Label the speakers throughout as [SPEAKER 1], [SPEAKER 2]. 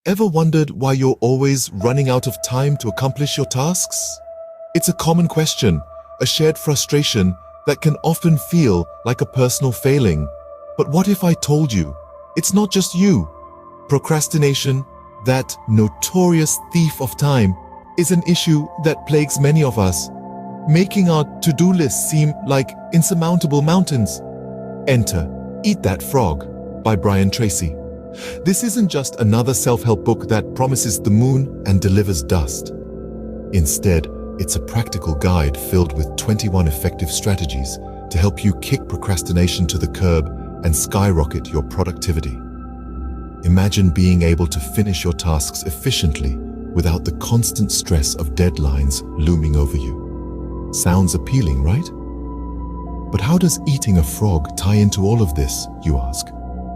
[SPEAKER 1] Ever wondered why you're always running out of time to accomplish your tasks? It's a common question, a shared frustration that can often feel like a personal failing. But what if I told you it's not just you? Procrastination, that notorious thief of time, is an issue that plagues many of us, making our to-do lists seem like insurmountable mountains. Enter Eat That Frog by Brian Tracy. This isn't just another self-help book that promises the moon and delivers dust. Instead, it's a practical guide filled with 21 effective strategies to help you kick procrastination to the curb and skyrocket your productivity. Imagine being able to finish your tasks efficiently without the constant stress of deadlines looming over you. Sounds appealing, right? But how does eating a frog tie into all of this, you ask?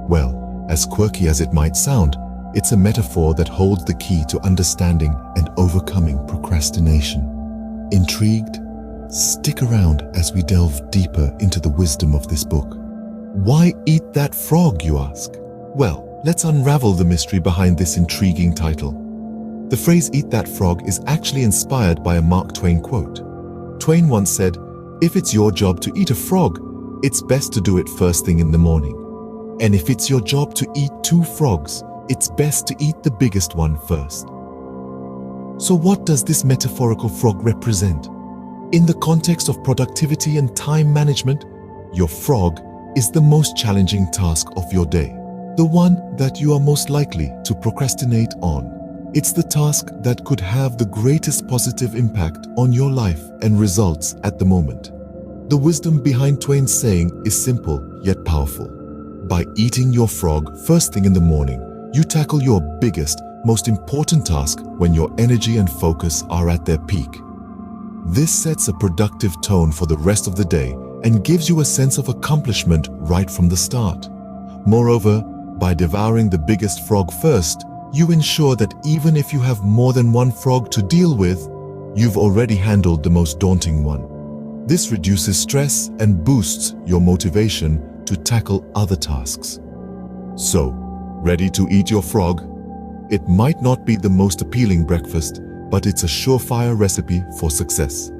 [SPEAKER 1] Well, as quirky as it might sound, it's a metaphor that holds the key to understanding and overcoming procrastination. Intrigued? Stick around as we delve deeper into the wisdom of this book. Why eat that frog, you ask? Well, let's unravel the mystery behind this intriguing title. The phrase "eat that frog" is actually inspired by a Mark Twain quote. Twain once said, "If it's your job to eat a frog, it's best to do it first thing in the morning. And if it's your job to eat 2 frogs, it's best to eat the biggest one first." So what does this metaphorical frog represent? In the context of productivity and time management, your frog is the most challenging task of your day, the one that you are most likely to procrastinate on. It's the task that could have the greatest positive impact on your life and results at the moment. The wisdom behind Twain's saying is simple yet powerful. By eating your frog first thing in the morning, you tackle your biggest, most important task when your energy and focus are at their peak. This sets a productive tone for the rest of the day and gives you a sense of accomplishment right from the start. Moreover, by devouring the biggest frog first, you ensure that even if you have more than one frog to deal with, you've already handled the most daunting one. This reduces stress and boosts your motivation to tackle other tasks. So, ready to eat your frog? It might not be the most appealing breakfast, but it's a surefire recipe for success.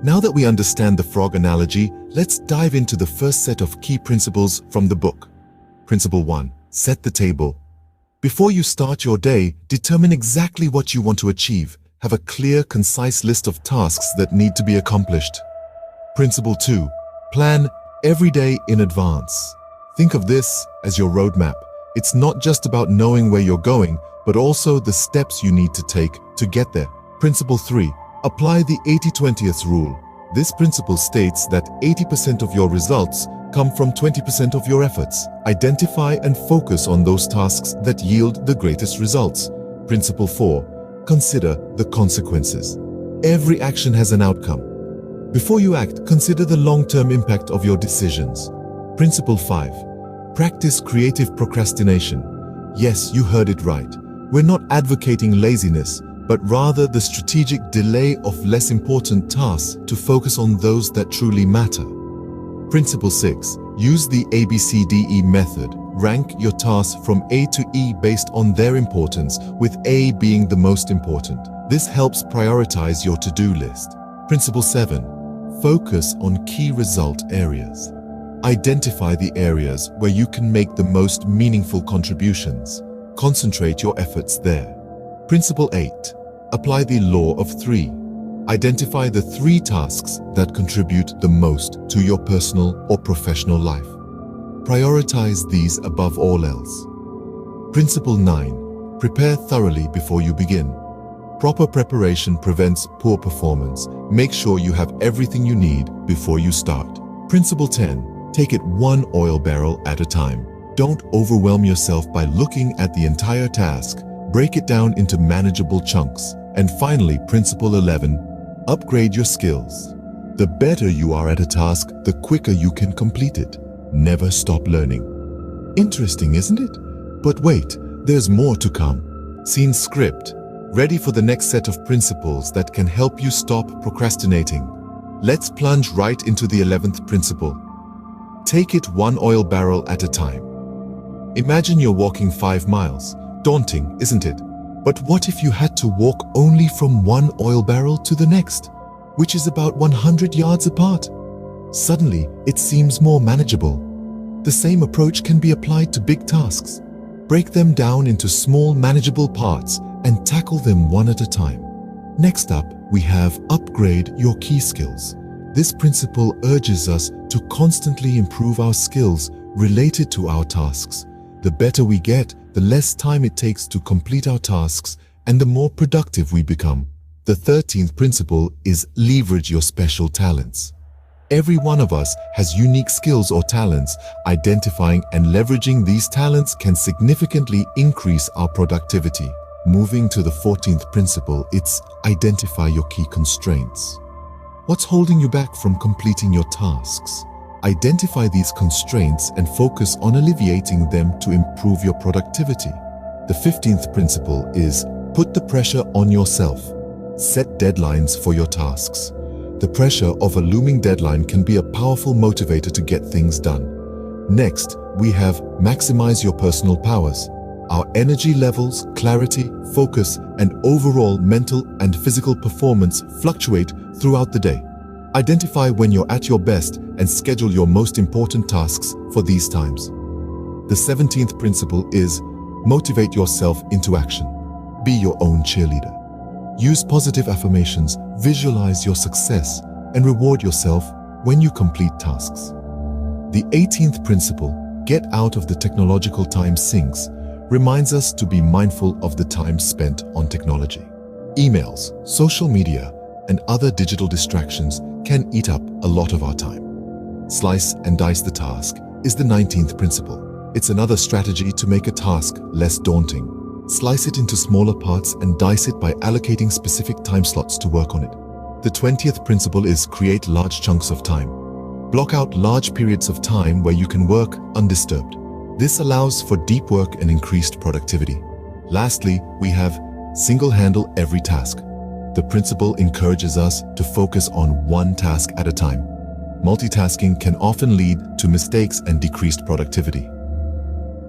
[SPEAKER 1] Now that we understand the frog analogy, let's dive into the first set of key principles from the book. Principle 1. Set the table. Before you start your day, determine exactly what you want to achieve. Have a clear, concise list of tasks that need to be accomplished. Principle 2. Plan every day in advance. Think of this as your roadmap. It's not just about knowing where you're going, but also the steps you need to take to get there. Principle 3. Apply the 80-20th rule. This principle states that 80% of your results come from 20% of your efforts. Identify and focus on those tasks that yield the greatest results. Principle 4. Consider the consequences. Every action has an outcome. Before you act, consider the long-term impact of your decisions. Principle 5. Practice creative procrastination. Yes, you heard it right. We're not advocating laziness, but rather the strategic delay of less important tasks to focus on those that truly matter. Principle 6. Use the ABCDE method. Rank your tasks from A to E based on their importance, with A being the most important. This helps prioritize your to-do list. Principle 7. Focus on key result areas. Identify the areas where you can make the most meaningful contributions. Concentrate your efforts there. Principle 8. Apply the law of 3. Identify the 3 tasks that contribute the most to your personal or professional life. Prioritize these above all else. Principle 9. Prepare thoroughly before you begin. Proper preparation prevents poor performance. Make sure you have everything you need before you start. Principle 10. Take it one oil barrel at a time. Don't overwhelm yourself by looking at the entire task. Break it down into manageable chunks. And finally, Principle 11. Upgrade your skills. The better you are at a task, the quicker you can complete it. Never stop learning. Interesting, isn't it? But wait, there's more to come. Scene script. Ready for the next set of principles that can help you stop procrastinating. Let's plunge right into the 11th principle. Take it one oil barrel at a time. Imagine you're walking 5 miles. Daunting, isn't it? But what if you had to walk only from one oil barrel to the next, which is about 100 yards apart? Suddenly, it seems more manageable. The same approach can be applied to big tasks. Break them down into small, manageable parts and tackle them one at a time. Next up, we have upgrade your key skills. This principle urges us to constantly improve our skills related to our tasks. The better we get, the less time it takes to complete our tasks and the more productive we become. The 13th principle is leverage your special talents. Every one of us has unique skills or talents. Identifying and leveraging these talents can significantly increase our productivity. Moving to the 14th principle, it's identify your key constraints. What's holding you back from completing your tasks? Identify these constraints and focus on alleviating them to improve your productivity. The 15th principle is put the pressure on yourself. Set deadlines for your tasks. The pressure of a looming deadline can be a powerful motivator to get things done. Next, we have maximize your personal powers. Our energy levels, clarity, focus, and overall mental and physical performance fluctuate throughout the day. Identify when you're at your best and schedule your most important tasks for these times. The 17th principle is motivate yourself into action. Be your own cheerleader. Use positive affirmations, visualize your success, and reward yourself when you complete tasks. The 18th principle, get out of the technological time sinks, reminds us to be mindful of the time spent on technology. Emails, social media, and other digital distractions can eat up a lot of our time. Slice and dice the task is the 19th principle. It's another strategy to make a task less daunting. Slice it into smaller parts and dice it by allocating specific time slots to work on it. The 20th principle is create large chunks of time. Block out large periods of time where you can work undisturbed. This allows for deep work and increased productivity. Lastly, we have single-handle every task. The principle encourages us to focus on one task at a time. Multitasking can often lead to mistakes and decreased productivity.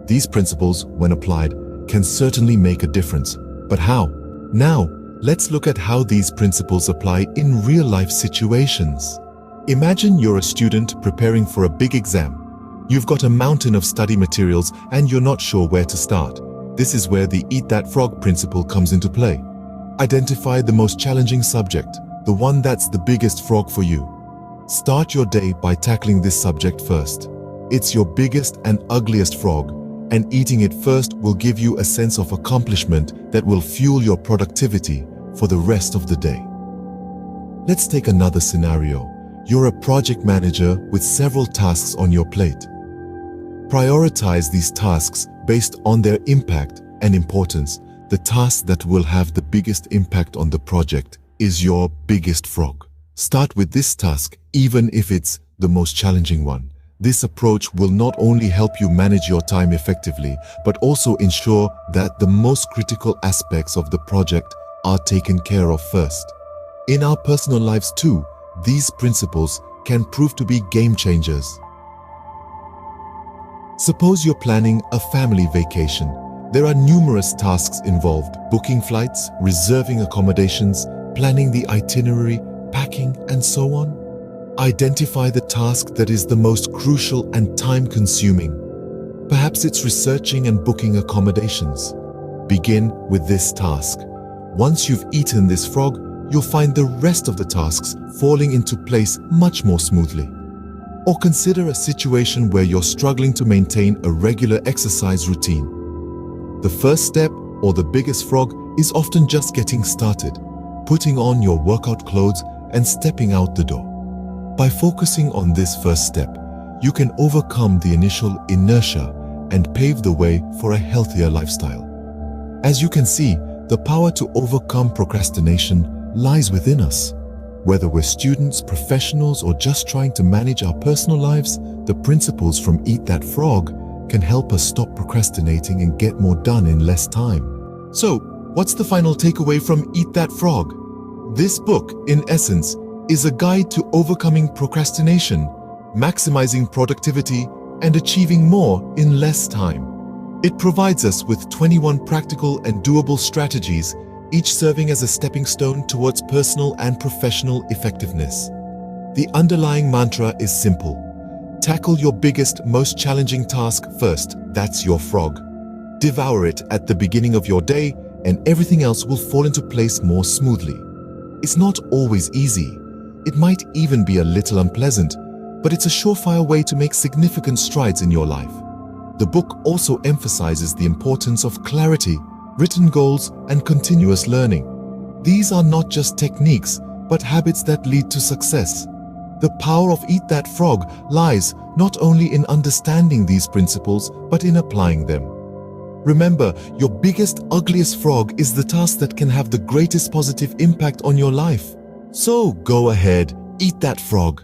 [SPEAKER 1] These principles, when applied, can certainly make a difference. But how? Now, let's look at how these principles apply in real-life situations. Imagine you're a student preparing for a big exam. You've got a mountain of study materials and you're not sure where to start. This is where the Eat That Frog principle comes into play. Identify the most challenging subject, the one that's the biggest frog for you. Start your day by tackling this subject first. It's your biggest and ugliest frog, and eating it first will give you a sense of accomplishment that will fuel your productivity for the rest of the day. Let's take another scenario. You're a project manager with several tasks on your plate. Prioritize these tasks based on their impact and importance. The task that will have the biggest impact on the project is your biggest frog. Start with this task, even if it's the most challenging one. This approach will not only help you manage your time effectively, but also ensure that the most critical aspects of the project are taken care of first. In our personal lives too, these principles can prove to be game changers. Suppose you're planning a family vacation. There are numerous tasks involved: booking flights, reserving accommodations, planning the itinerary, packing, and so on. Identify the task that is the most crucial and time-consuming. Perhaps it's researching and booking accommodations. Begin with this task. Once you've eaten this frog, you'll find the rest of the tasks falling into place much more smoothly. Or consider a situation where you're struggling to maintain a regular exercise routine. The first step, or the biggest frog, is often just getting started, putting on your workout clothes and stepping out the door. By focusing on this first step, you can overcome the initial inertia and pave the way for a healthier lifestyle. As you can see, the power to overcome procrastination lies within us. Whether we're students, professionals, or just trying to manage our personal lives, the principles from Eat That Frog can help us stop procrastinating and get more done in less time. So, what's the final takeaway from Eat That Frog? This book, in essence, is a guide to overcoming procrastination, maximizing productivity, and achieving more in less time. It provides us with 21 practical and doable strategies, each serving as a stepping stone towards personal and professional effectiveness. The underlying mantra is simple. Tackle your biggest, most challenging task first. That's your frog. Devour it at the beginning of your day, and everything else will fall into place more smoothly. It's not always easy. It might even be a little unpleasant, but it's a surefire way to make significant strides in your life. The book also emphasizes the importance of clarity, written goals, and continuous learning. These are not just techniques, but habits that lead to success. The power of Eat That Frog lies not only in understanding these principles, but in applying them. Remember, your biggest, ugliest frog is the task that can have the greatest positive impact on your life. So go ahead, eat that frog.